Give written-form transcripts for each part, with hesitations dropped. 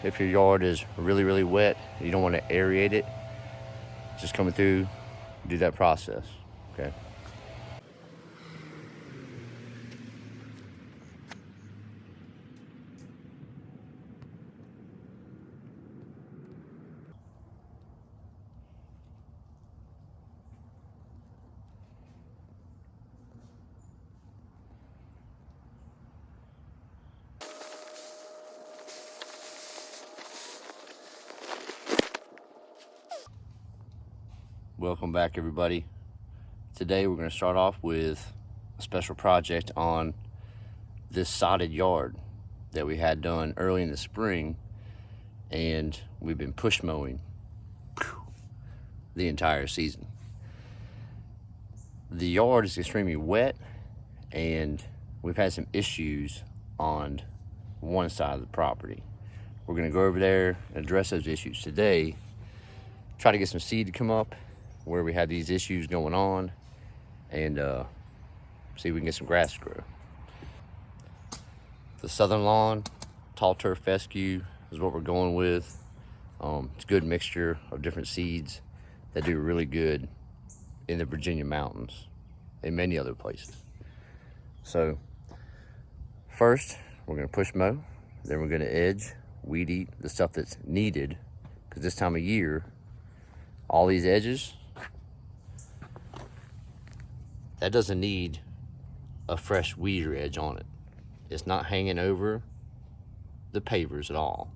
If your yard is really wet, you don't want to aerate it, just coming through, do that process, okay? Welcome back, everybody. Today we're going to start off with a special project on this sodded yard that we had done early in the spring, and we've been push mowing the entire season. The yard is extremely wet, and we've had some issues on one side of the property. We're going to go over there and address those issues today, try to get some seed to come up where we have these issues going on, and see if we can get some grass to grow. The southern lawn, tall turf fescue is what we're going with. It's a good mixture of different seeds that do really good in the Virginia mountains and many other places. So first, we're gonna push mow, then we're gonna edge, weed eat the stuff that's needed, because this time of year, all these edges, that doesn't need a fresh weeder edge on it. It's not hanging over the pavers at all.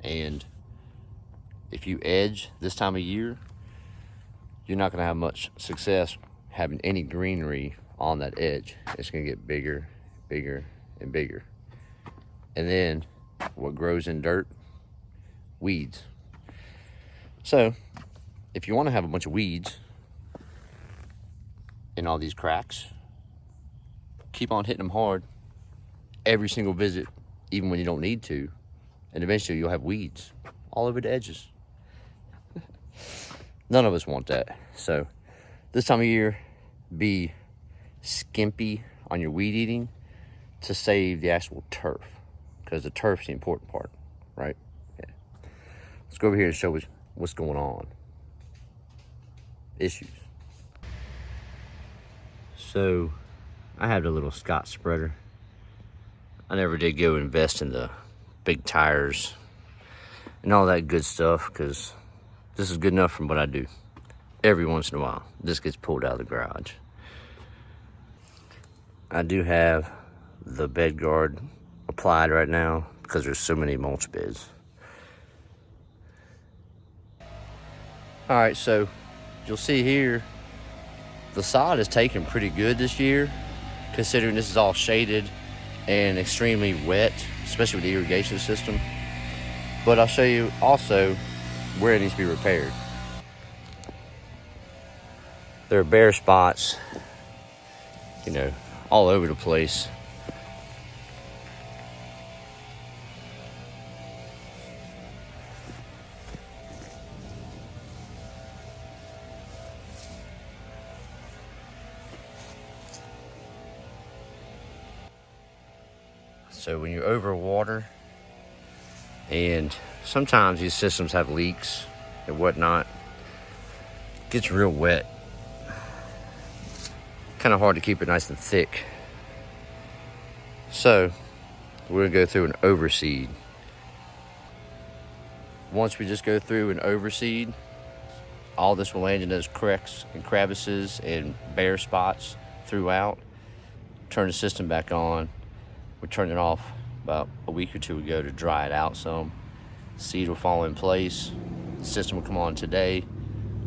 And if you edge this time of year, you're not gonna have much success having any greenery on that edge. It's gonna get bigger, bigger, and bigger. And then what grows in dirt? Weeds. So if you wanna have a bunch of weeds in all these cracks, keep on hitting them hard every single visit, even when you don't need to, and eventually you'll have weeds all over the edges. None of us want that. So this time of year, be skimpy on your weed eating to save the actual turf, because the turf's the important part, right? Yeah. Let's go over here and show us what's going on. Issues. So I have a little Scott spreader. I never did go invest in the big tires and all that good stuff, because this is good enough from what I do. Every once in a while, this gets pulled out of the garage. I do have the bed guard applied right now because there's so many mulch beds. All right, so you'll see here, the sod is taking pretty good this year, considering this is all shaded and extremely wet, especially with the irrigation system. But I'll show you also where it needs to be repaired. There are bare spots, all over the place. So when you overwater, and sometimes these systems have leaks and whatnot, it gets real wet. Kind of hard to keep it nice and thick. So we're gonna go through and overseed. Once we just go through and overseed, all this will land in those cracks and crevices and bare spots throughout. Turn the system back on. We turned it off about a week or two ago to dry it out some. Seed will fall in place. The system will come on today,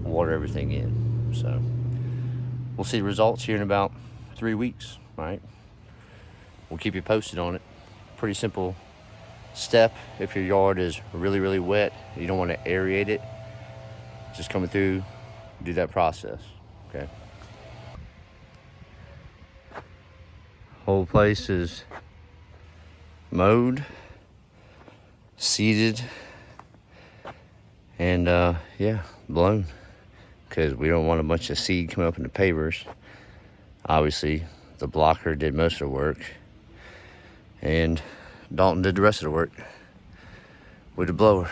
water everything in. So we'll see the results here in about 3 weeks, right? We'll keep you posted on it. Pretty simple step. If your yard is really wet, you don't want to aerate it, just coming through, do that process, okay? Whole place is mowed, seeded, and blown, because we don't want a bunch of seed coming up in the pavers. Obviously, the blocker did most of the work, and Dalton did the rest of the work. with the blower.